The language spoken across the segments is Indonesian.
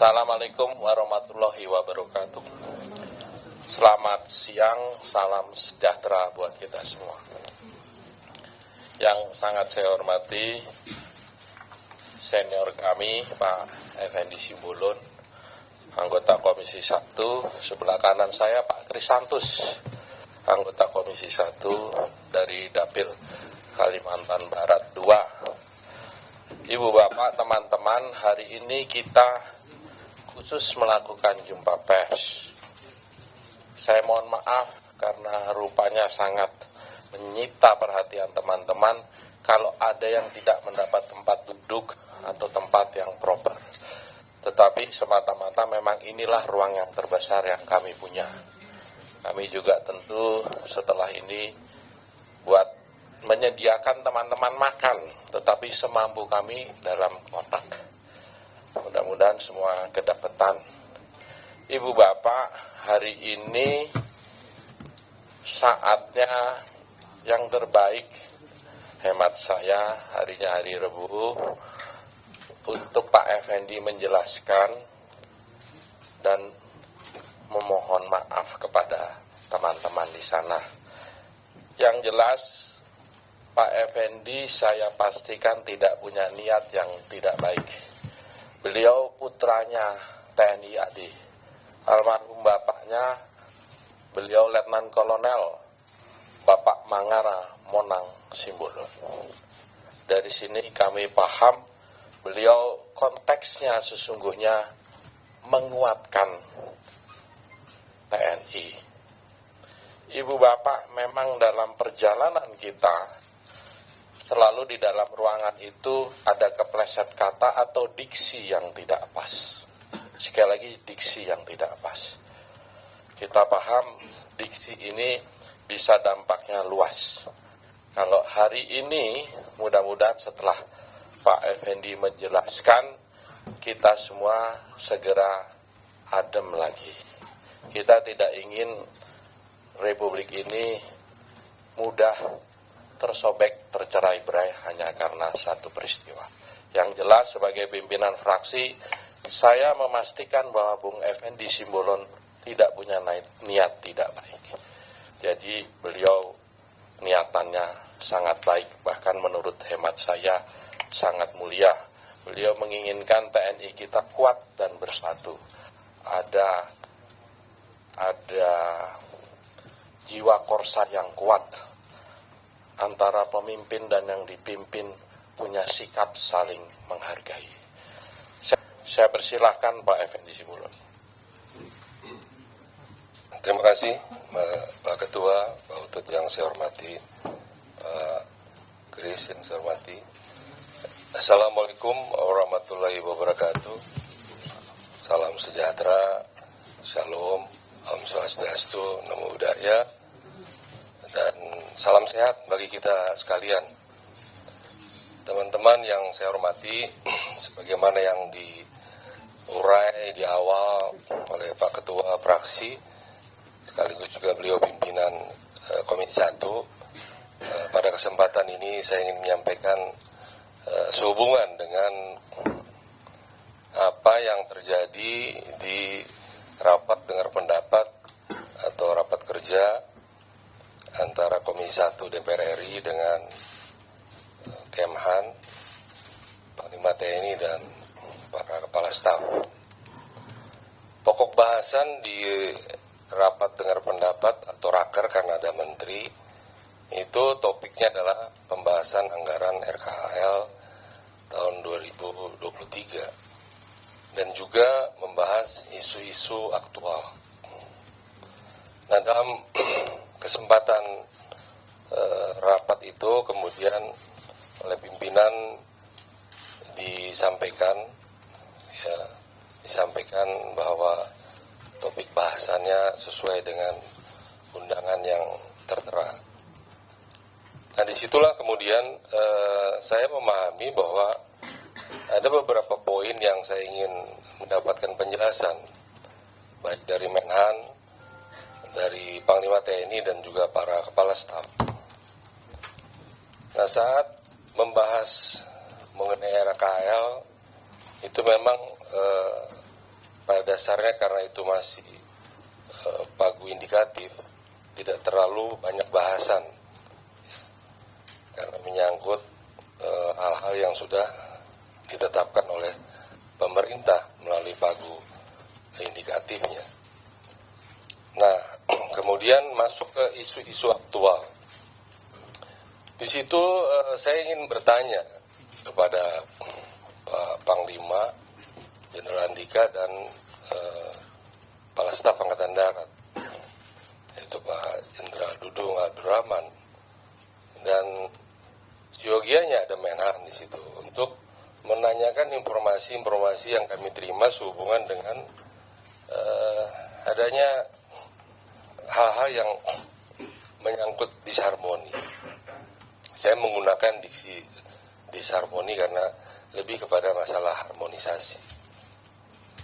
Assalamualaikum warahmatullahi wabarakatuh. Selamat siang, salam sejahtera buat kita semua. Yang sangat saya hormati senior kami Pak Effendi Simbolon, anggota Komisi 1, sebelah kanan saya Pak Krisantus, anggota Komisi 1 dari Dapil Kalimantan Barat 2. Ibu Bapak, teman-teman, hari ini kita khusus melakukan jumpa pers. Saya mohon maaf karena rupanya sangat menyita perhatian teman-teman kalau ada yang tidak mendapat tempat duduk atau tempat yang proper. Tetapi semata-mata memang inilah ruang yang terbesar yang kami punya. Kami juga tentu setelah ini buat menyediakan teman-teman makan, tetapi semampu kami dalam kotak. Mudah-mudahan semua kedapatan. Ibu Bapak, hari ini saatnya yang terbaik, hemat saya, harinya hari Rabu, untuk Pak Effendi menjelaskan dan memohon maaf kepada teman-teman di sana. Yang jelas, Pak Effendi saya pastikan tidak punya niat yang tidak baik. Beliau putranya TNI AD. Almarhum bapaknya, beliau Letnan Kolonel Bapak Mangara Monang Simbolon. Dari sini kami paham beliau konteksnya sesungguhnya menguatkan TNI. Ibu Bapak, memang dalam perjalanan kita selalu di dalam ruangan itu ada kepleset kata atau diksi yang tidak pas. Sekali lagi, diksi yang tidak pas. Kita paham diksi ini bisa dampaknya luas. Kalau hari ini, mudah-mudahan setelah Pak Effendi menjelaskan, kita semua segera adem lagi. Kita tidak ingin Republik ini mudah tersobek, tercerai-berai hanya karena satu peristiwa. Yang jelas sebagai pimpinan fraksi, saya memastikan bahwa Bung Effendi Simbolon tidak punya niat tidak baik. Jadi beliau niatannya sangat baik, bahkan menurut hemat saya sangat mulia. Beliau menginginkan TNI kita kuat dan bersatu. Ada jiwa korsa yang kuat antara pemimpin dan yang dipimpin, punya sikap saling menghargai. Saya persilahkan Pak Effendi Simbolon. Terima kasih Pak Ketua, Pak Utut yang saya hormati, Pak Kris yang saya hormati. Assalamualaikum warahmatullahi wabarakatuh. Salam sejahtera, shalom, om swastiastu, namo buddhaya, dan salam sehat bagi kita sekalian. Teman-teman yang saya hormati, sebagaimana yang diurai di awal oleh Pak Ketua Fraksi, sekaligus juga beliau pimpinan Komisi 1, pada kesempatan ini saya ingin menyampaikan sehubungan dengan apa yang terjadi di rapat dengar pendapat atau rapat kerja antara Komisi 1 DPR RI dengan Kemhan, Panglima TNI dan para kepala staf. Pokok bahasan di rapat dengar pendapat atau raker karena ada menteri, itu topiknya adalah pembahasan anggaran RKHL tahun 2023 dan juga membahas isu-isu aktual. Nah, dalam kesempatan rapat itu kemudian oleh pimpinan disampaikan bahwa topik bahasannya sesuai dengan undangan yang tertera. Nah, disitulah kemudian saya memahami bahwa ada beberapa poin yang saya ingin mendapatkan penjelasan, baik dari Menhan, dari Panglima TNI, dan juga para kepala staf. Nah, saat membahas mengenai RKHL, itu memang pada dasarnya karena itu masih pagu indikatif, tidak terlalu banyak bahasan karena menyangkut hal-hal yang sudah ditetapkan oleh pemerintah melalui pagu indikatifnya. Nah, kemudian masuk ke isu-isu aktual. Di situ saya ingin bertanya kepada Pak Panglima Jenderal Andika dan Kepala Staf Angkatan Darat, yaitu Pak Jenderal Dudung Abdurrahman, dan siogianya ada Menhan di situ untuk menanyakan informasi-informasi yang kami terima sehubungan dengan adanya hal-hal yang menyangkut disharmoni. Saya menggunakan diksi disharmoni karena lebih kepada masalah harmonisasi.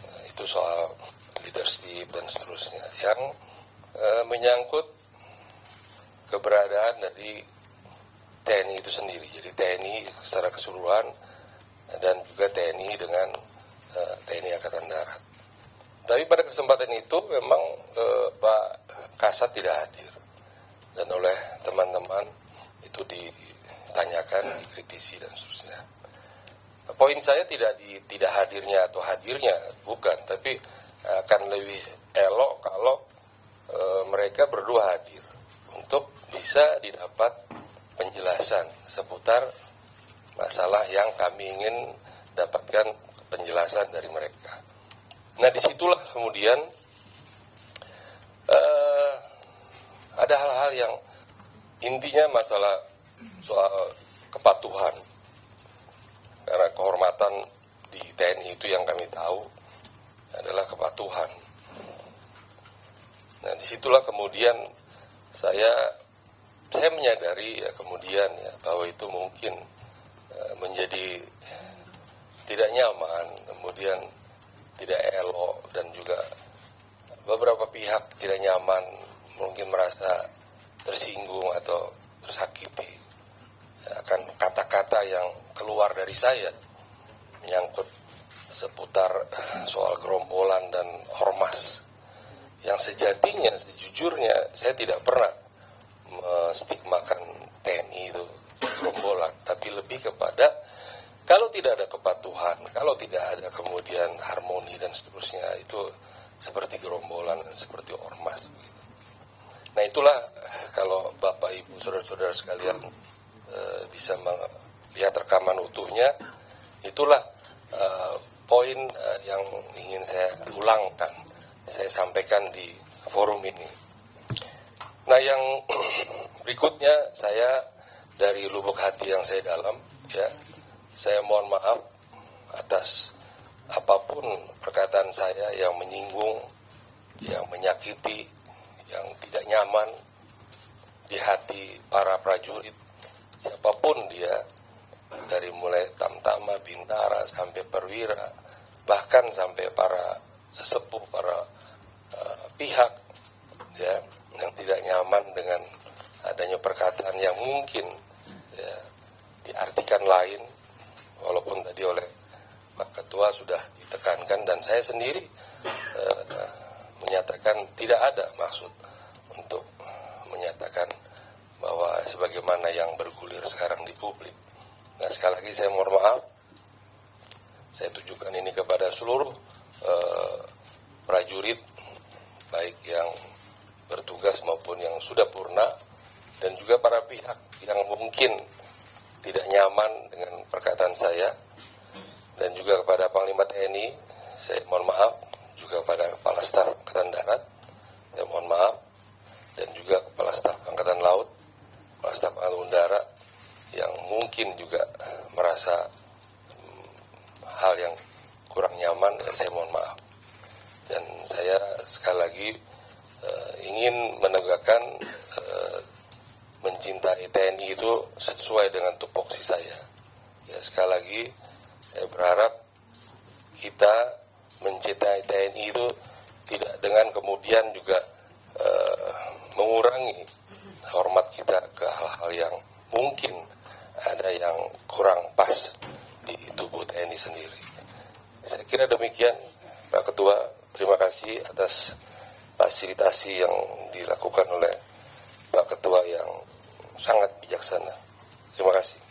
Nah, itu soal leadership dan seterusnya yang menyangkut keberadaan dari TNI itu sendiri. Jadi TNI secara keseluruhan dan juga TNI dengan TNI Angkatan Darat. Tapi pada kesempatan itu memang Pak Kasat tidak hadir. Dan oleh teman-teman itu ditanyakan, dikritisi dan seterusnya. Poin saya tidak hadirnya atau hadirnya, bukan. Tapi akan lebih elok kalau mereka berdua hadir untuk bisa didapat penjelasan seputar masalah yang kami ingin dapatkan penjelasan dari mereka. Nah, disitulah kemudian ada hal-hal yang intinya masalah soal kepatuhan. Karena kehormatan di TNI itu yang kami tahu adalah kepatuhan. Nah, disitulah kemudian saya menyadari ya kemudian ya bahwa itu mungkin menjadi tidak nyaman, kemudian tidak elok, dan juga beberapa pihak tidak nyaman, mungkin merasa tersinggung atau tersakiti akan kata-kata yang keluar dari saya menyangkut seputar soal gerombolan dan ormas yang sejatinya, sejujurnya saya tidak pernah menstigmakan TNI itu gerombolan, tapi lebih kepada kalau tidak ada kepatuhan, kalau tidak ada kemudian harmoni dan seterusnya, itu seperti gerombolan dan seperti ormas. Nah, itulah kalau Bapak Ibu saudara-saudara sekalian bisa melihat rekaman utuhnya, itulah poin yang ingin saya ulangkan, saya sampaikan di forum ini. Nah, yang berikutnya saya dari lubuk hati yang saya dalam, ya, saya mohon maaf atas apapun perkataan saya yang menyinggung, yang menyakiti, yang tidak nyaman di hati para prajurit, siapapun dia, dari mulai Tamtama, Bintara, sampai Perwira, bahkan sampai para sesepuh, para pihak ya yang tidak nyaman dengan adanya perkataan yang mungkin ya, diartikan lain, walaupun tadi oleh Pak Ketua sudah ditekankan dan saya sendiri menyatakan tidak ada maksud untuk menyatakan bahwa sebagaimana yang bergulir sekarang di publik. Nah, sekali lagi saya mohon maaf, saya tujukan ini kepada seluruh prajurit, baik yang bertugas maupun yang sudah purna, dan juga para pihak yang mungkin tidak nyaman dengan perkataan saya, dan juga kepada Panglima TNI, saya mohon maaf, juga kepada Kepala Staf Angkatan Darat, saya mohon maaf, dan juga Kepala Staf Angkatan Laut, Kepala Staf Angkatan Udara, yang mungkin juga merasa hal yang kurang nyaman, dan saya mohon maaf. Dan saya sekali lagi ingin menegakkan mencintai TNI itu sesuai dengan tupoksi saya. Ya, sekali lagi saya berharap kita mencintai TNI itu tidak dengan kemudian juga mengurangi hormat kita ke hal-hal yang mungkin ada yang kurang pas di tubuh TNI sendiri. Saya kira demikian, Pak Ketua. Terima kasih atas fasilitasi yang dilakukan oleh Pak Ketua yang sangat bijaksana. Terima kasih.